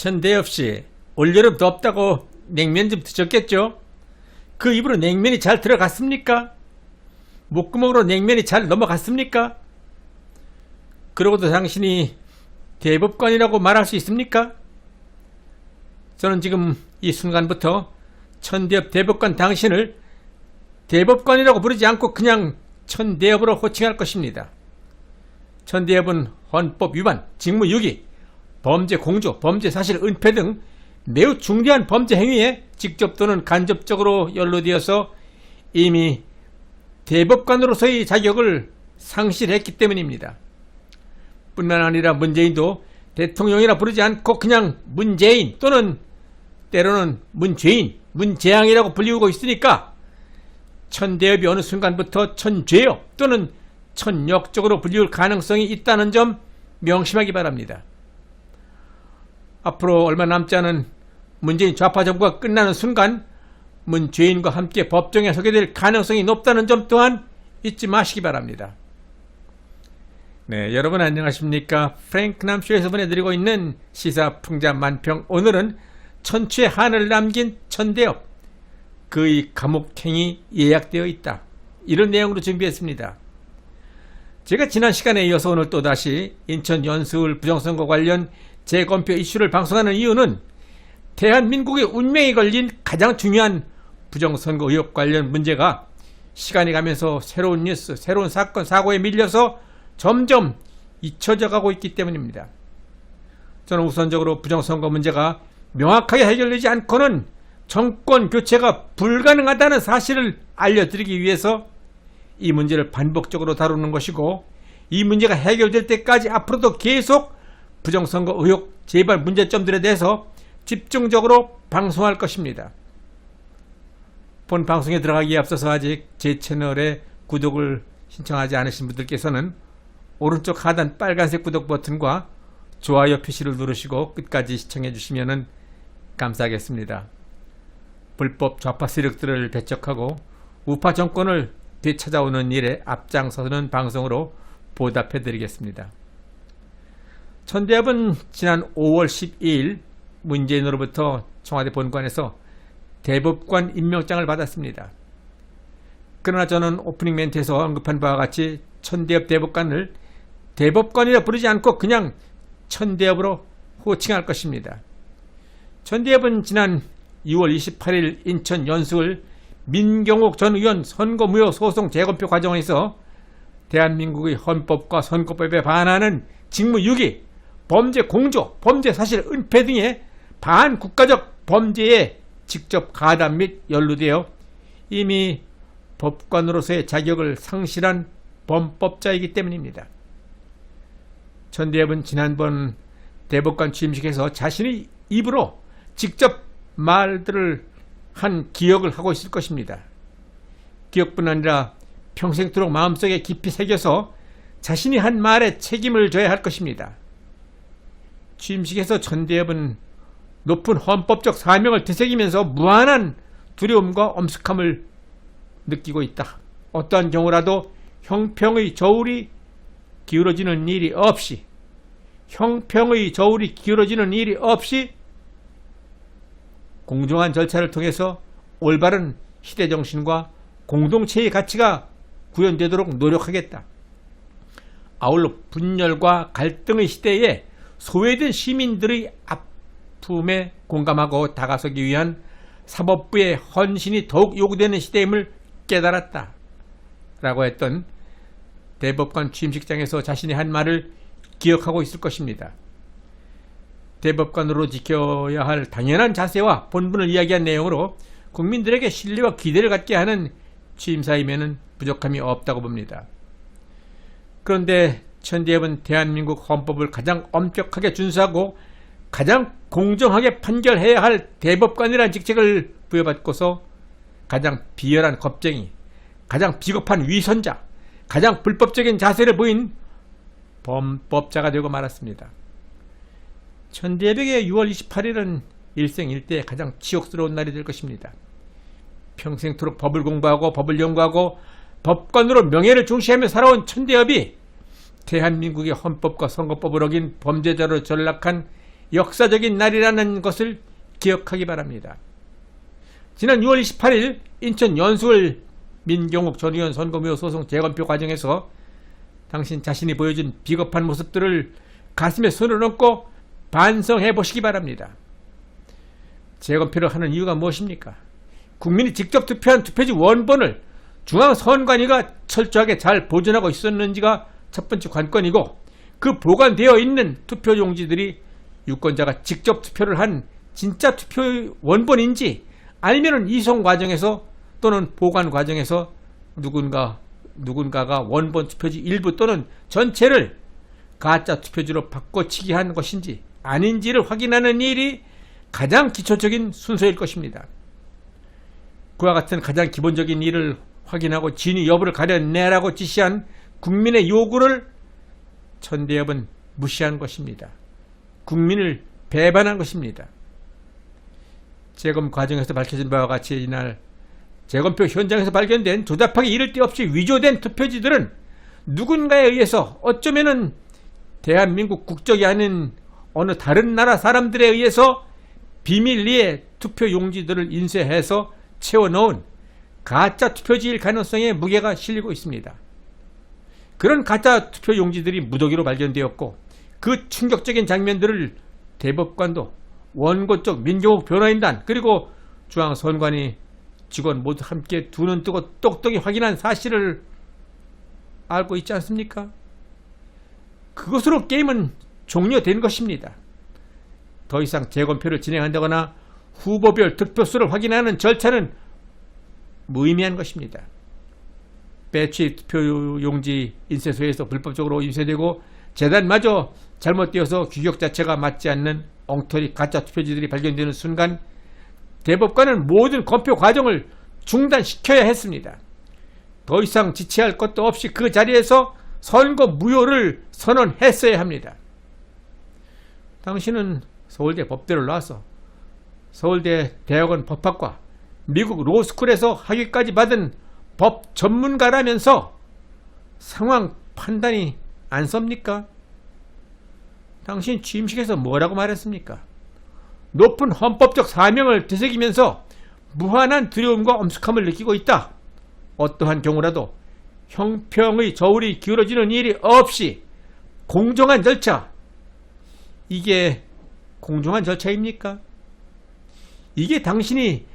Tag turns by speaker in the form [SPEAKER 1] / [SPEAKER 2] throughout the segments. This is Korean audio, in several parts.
[SPEAKER 1] 천대엽씨, 올여름 덥다고 냉면 좀 드셨겠죠? 그 입으로 냉면이 잘 들어갔습니까? 목구멍으로 냉면이 잘 넘어갔습니까? 그러고도 당신이 대법관이라고 말할 수 있습니까? 저는 지금 이 순간부터 천대엽 대법관 당신을 대법관이라고 부르지 않고 그냥 천대엽으로 호칭할 것입니다. 천대엽은 헌법 위반, 직무유기, 범죄 공조, 범죄 사실 은폐 등 매우 중대한 범죄 행위에 직접 또는 간접적으로 연루되어서 이미 대법관으로서의 자격을 상실했기 때문입니다. 뿐만 아니라 문재인도 대통령이라 부르지 않고 그냥 문재인 또는 때로는 문죄인, 문재앙이라고 불리우고 있으니까 천대엽이 어느 순간부터 천죄엽 또는 천역적으로 불리울 가능성이 있다는 점 명심하기 바랍니다. 앞으로 얼마 남지 않은 문재인 좌파 정부가 끝나는 순간 문죄인과 함께 법정에 서게 될 가능성이 높다는 점 또한 잊지 마시기 바랍니다. 네, 여러분 안녕하십니까? 프랭크남쇼에서 보내드리고 있는 시사풍자 만평, 오늘은 천추의 한을 남긴 천대엽, 그의 감옥행이 예약되어 있다, 이런 내용으로 준비했습니다. 제가 지난 시간에 이어서 오늘 또다시 인천 연수울 부정선거 관련 재검표 이슈를 방송하는 이유는 대한민국의 운명이 걸린 가장 중요한 부정선거 의혹 관련 문제가 시간이 가면서 새로운 뉴스, 새로운 사건, 사고에 밀려서 점점 잊혀져 가고 있기 때문입니다. 저는 우선적으로 부정선거 문제가 명확하게 해결되지 않고는 정권 교체가 불가능하다는 사실을 알려드리기 위해서 이 문제를 반복적으로 다루는 것이고, 이 문제가 해결될 때까지 앞으로도 계속 부정선거 의혹 재발 문제점들에 대해서 집중적으로 방송할 것입니다. 본 방송에 들어가기에 앞서서 아직 제 채널에 구독을 신청하지 않으신 분들께서는 오른쪽 하단 빨간색 구독 버튼과 좋아요 표시를 누르시고 끝까지 시청해 주시면 감사하겠습니다. 불법 좌파 세력들을 배척하고 우파 정권을 되찾아오는 일에 앞장서는 방송으로 보답해 드리겠습니다. 천대엽은 지난 5월 12일 문재인으로부터 청와대 본관에서 대법관 임명장을 받았습니다. 그러나 저는 오프닝 멘트에서 언급한 바와 같이 천대엽 대법관을 대법관이라 부르지 않고 그냥 천대엽으로 호칭할 것입니다. 천대엽은 지난 2월 28일 인천 연수울 민경욱 전 의원 선거무효 소송 재검표 과정에서 대한민국의 헌법과 선거법에 반하는 직무유기, 범죄 공조, 범죄 사실 은폐 등의 반국가적 범죄에 직접 가담 및 연루되어 이미 법관으로서의 자격을 상실한 범법자이기 때문입니다. 천대엽은 지난번 대법관 취임식에서 자신의 입으로 직접 말들을 한 기억을 하고 있을 것입니다. 기억뿐 아니라 평생토록 마음속에 깊이 새겨서 자신이 한 말에 책임을 져야 할 것입니다. 취임식에서 천대엽은 높은 헌법적 사명을 되새기면서 무한한 두려움과 엄숙함을 느끼고 있다. 어떠한 경우라도 형평의 저울이 기울어지는 일이 없이, 공정한 절차를 통해서 올바른 시대정신과 공동체의 가치가 구현되도록 노력하겠다. 아울러 분열과 갈등의 시대에 소외된 시민들의 아픔에 공감하고 다가서기 위한 사법부의 헌신이 더욱 요구되는 시대임을 깨달았다 라고 했던 대법관 취임식장에서 자신이 한 말을 기억하고 있을 것입니다. 대법관으로 지켜야 할 당연한 자세와 본분을 이야기한 내용으로 국민들에게 신뢰와 기대를 갖게 하는 취임사임에는 부족함이 없다고 봅니다. 그런데 천대엽은 대한민국 헌법을 가장 엄격하게 준수하고 가장 공정하게 판결해야 할 대법관이라는 직책을 부여받고서 가장 비열한 겁쟁이, 가장 비겁한 위선자, 가장 불법적인 자세를 보인 범법자가 되고 말았습니다. 천대엽에게 6월 28일은 일생일대의 가장 치욕스러운 날이 될 것입니다. 평생토록 법을 공부하고 법을 연구하고 법관으로 명예를 중시하며 살아온 천대엽이 대한민국의 헌법과 선거법을 어긴 범죄자로 전락한 역사적인 날이라는 것을 기억하기 바랍니다. 지난 6월 28일 인천 연수을 민경욱 전 의원 선거무효 소송 재검표 과정에서 당신 자신이 보여준 비겁한 모습들을 가슴에 손을 얹고 반성해 보시기 바랍니다. 재검표를 하는 이유가 무엇입니까? 국민이 직접 투표한 투표지 원본을 중앙선관위가 철저하게 잘 보존하고 있었는지가 첫 번째 관건이고, 그 보관되어 있는 투표용지들이 유권자가 직접 투표를 한 진짜 투표 원본인지, 아니면 이송 과정에서 또는 보관 과정에서 누군가가 원본 투표지 일부 또는 전체를 가짜 투표지로 바꿔치기 한 것인지 아닌지를 확인하는 일이 가장 기초적인 순서일 것입니다. 그와 같은 가장 기본적인 일을 확인하고 진위 여부를 가려내라고 지시한 국민의 요구를 천대엽은 무시한 것입니다. 국민을 배반한 것입니다. 재검 과정에서 밝혀진 바와 같이 이날 재검표 현장에서 발견된 조잡하기 이를 데 없이 위조된 투표지들은 누군가에 의해서, 어쩌면은 대한민국 국적이 아닌 어느 다른 나라 사람들에 의해서 비밀리에 투표용지들을 인쇄해서 채워넣은 가짜 투표지일 가능성에 무게가 실리고 있습니다. 그런 가짜 투표용지들이 무더기로 발견되었고, 그 충격적인 장면들을 대법관도, 원고 쪽 민경욱 변호인단, 그리고 중앙선관위 직원 모두 함께 두 눈 뜨고 똑똑히 확인한 사실을 알고 있지 않습니까? 그것으로 게임은 종료된 것입니다. 더 이상 재검표를 진행한다거나 후보별 득표수를 확인하는 절차는 무의미한 것입니다. 배치 투표용지 인쇄소에서 불법적으로 인쇄되고 재단마저 잘못되어서 규격 자체가 맞지 않는 엉터리 가짜 투표지들이 발견되는 순간 대법관은 모든 검표 과정을 중단시켜야 했습니다. 더 이상 지체할 것도 없이 그 자리에서 선거 무효를 선언했어야 합니다. 당신은 서울대 법대를 나와서 서울대 대학원 법학과, 미국 로스쿨에서 학위까지 받은 법 전문가라면서 상황 판단이 안 섭니까? 당신 취임식에서 뭐라고 말했습니까? 높은 헌법적 사명을 되새기면서 무한한 두려움과 엄숙함을 느끼고 있다. 어떠한 경우라도 형평의 저울이 기울어지는 일이 없이 공정한 절차, 이게 공정한 절차입니까? 이게 당신이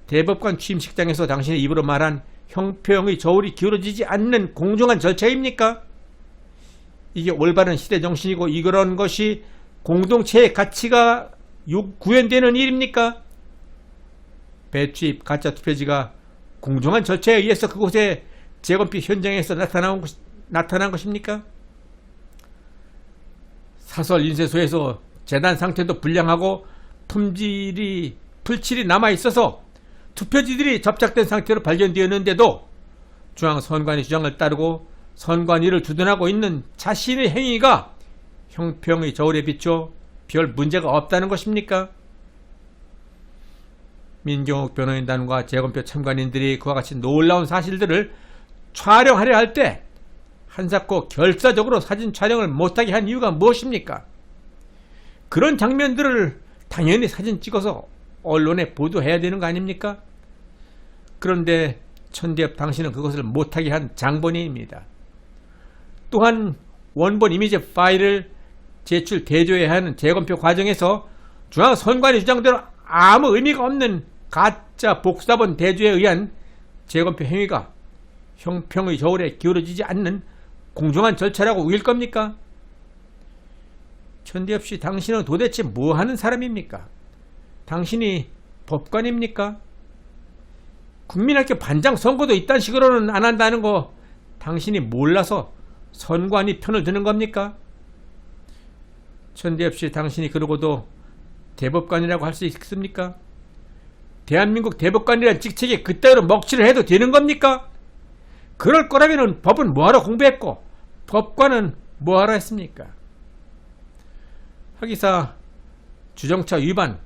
[SPEAKER 1] 대법관 취임식장에서 당신의 입으로 말한 형평의 저울이 기울어지지 않는 공정한 절차입니까? 이게 올바른 시대 정신이고 이런 것이 공동체의 가치가 구현되는 일입니까? 배추입 가짜 투표지가 공정한 절차에 의해서 그곳에 재검표 현장에서 나타난 것입니까? 사설 인쇄소에서 재단 상태도 불량하고 풀칠이 남아있어서 투표지들이 접착된 상태로 발견되었는데도 중앙선관위 주장을 따르고 선관위를 주둔하고 있는 자신의 행위가 형평의 저울에 비춰 별 문제가 없다는 것입니까? 민경욱 변호인단과 재검표 참관인들이 그와 같이 놀라운 사실들을 촬영하려 할 때 한사코 결사적으로 사진 촬영을 못하게 한 이유가 무엇입니까? 그런 장면들을 당연히 사진 찍어서 언론에 보도해야 되는 거 아닙니까? 그런데 천대엽 당신은 그것을 못하게 한 장본인입니다. 또한 원본 이미지 파일을 제출 대조해야 하는 재검표 과정에서 중앙선관위 주장대로 아무 의미가 없는 가짜 복사본 대조에 의한 재검표 행위가 형평의 저울에 기울어지지 않는 공정한 절차라고 우길 겁니까? 천대엽 씨, 당신은 도대체 뭐하는 사람입니까? 당신이 법관입니까? 국민학교 반장 선거도 이딴 식으로는 안 한다는 거 당신이 몰라서 선관위 편을 드는 겁니까? 천대엽 씨, 당신이 그러고도 대법관이라고 할 수 있습니까? 대한민국 대법관이라는 직책에 그따위로 먹칠을 해도 되는 겁니까? 그럴 거라면 법은 뭐하러 공부했고 법관은 뭐하러 했습니까? 하기사 주정차 위반,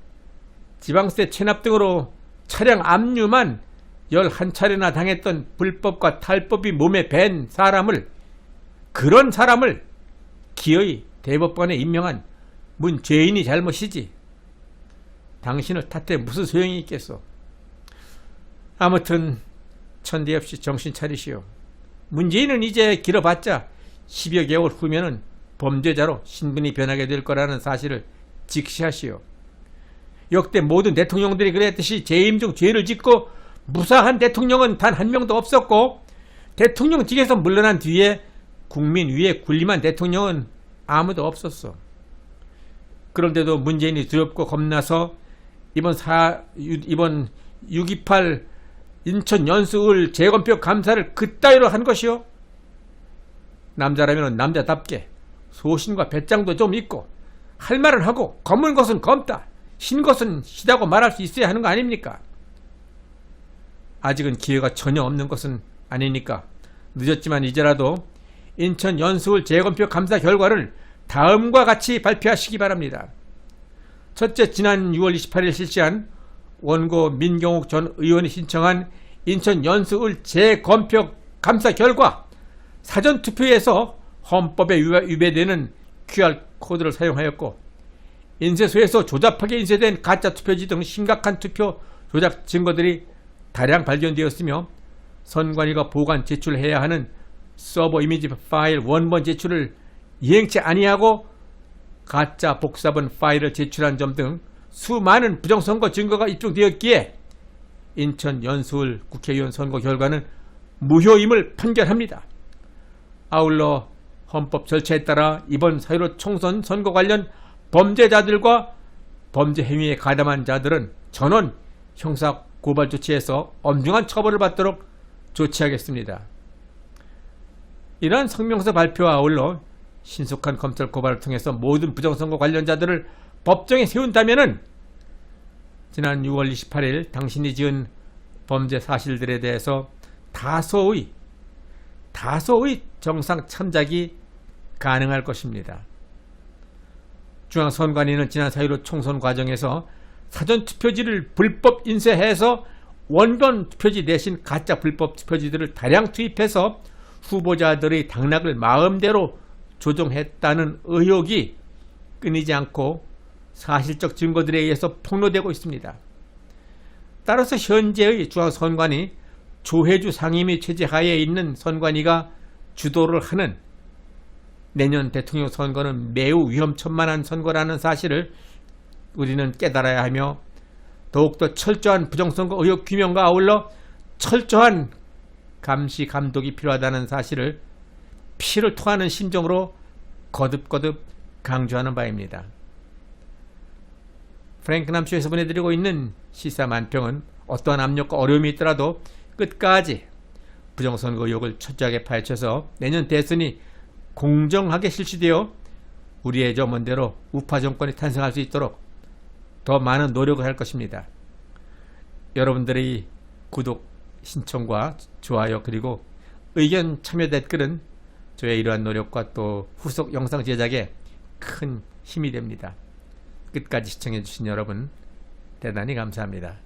[SPEAKER 1] 지방세 체납 등으로 차량 압류만 11차례나 당했던 불법과 탈법이 몸에 밴 사람을, 그런 사람을 기어이 대법관에 임명한 문재인이 잘못이지. 당신을 탓해 무슨 소용이 있겠소. 아무튼 천대 없이 정신 차리시오. 문재인은 이제 길어봤자 10여 개월 후면은 범죄자로 신분이 변하게 될 거라는 사실을 직시하시오. 역대 모든 대통령들이 그랬듯이 재임 중 죄를 짓고 무사한 대통령은 단 한 명도 없었고, 대통령직에서 물러난 뒤에 국민 위에 군림한 대통령은 아무도 없었어. 그런데도 문재인이 두렵고 겁나서 이번 6.28 인천 연수을 재검표 감사를 그따위로 한 것이요. 남자라면 남자답게 소신과 배짱도 좀 있고 할 말은 하고 검은 것은 검다, 신 것은 시다고 말할 수 있어야 하는 거 아닙니까? 아직은 기회가 전혀 없는 것은 아니니까 늦었지만 이제라도 인천 연수을 재검표 감사 결과를 다음과 같이 발표하시기 바랍니다. 첫째, 지난 6월 28일 실시한 원고 민경욱 전 의원이 신청한 인천 연수을 재검표 감사 결과, 사전투표에서 헌법에 위배되는 QR코드를 사용하였고 인쇄소에서 조잡하게 인쇄된 가짜투표지 등 심각한 투표 조작 증거들이 다량 발견되었으며, 선관위가 보관 제출해야 하는 서버 이미지 파일 원본 제출을 이행치 아니하고 가짜 복사본 파일을 제출한 점 등 수많은 부정선거 증거가 입증되었기에 인천 연수을 국회의원 선거 결과는 무효임을 판결합니다. 아울러 헌법 절차에 따라 이번 4.15 총선 선거 관련 범죄자들과 범죄 행위에 가담한 자들은 전원 형사 고발 조치에서 엄중한 처벌을 받도록 조치하겠습니다. 이러한 성명서 발표와 아울러 신속한 검찰 고발을 통해서 모든 부정선거 관련자들을 법정에 세운다면은 지난 6월 28일 당신이 지은 범죄 사실들에 대해서 다소의 정상 참작이 가능할 것입니다. 중앙선관위는 지난 4.15 총선 과정에서 사전투표지를 불법 인쇄해서 원본 투표지 대신 가짜 불법 투표지들을 다량 투입해서 후보자들의 당락을 마음대로 조정했다는 의혹이 끊이지 않고 사실적 증거들에 의해서 폭로되고 있습니다. 따라서 현재의 중앙선관위 조혜주 상임위 체제하에 있는 선관위가 주도를 하는 내년 대통령 선거는 매우 위험천만한 선거라는 사실을 우리는 깨달아야 하며, 더욱더 철저한 부정선거 의혹 규명과 아울러 철저한 감시 감독이 필요하다는 사실을 피를 토하는 심정으로 거듭거듭 강조하는 바입니다. 프랭크 남쇼에서 보내드리고 있는 시사만평은 어떠한 압력과 어려움이 있더라도 끝까지 부정선거 의혹을 철저하게 파헤쳐서 내년 대선이 공정하게 실시되어 우리의 점원대로 우파 정권이 탄생할 수 있도록 더 많은 노력을 할 것입니다. 여러분들의 구독, 신청과 좋아요 그리고 의견 참여 댓글은 저의 이러한 노력과 또 후속 영상 제작에 큰 힘이 됩니다. 끝까지 시청해주신 여러분 대단히 감사합니다.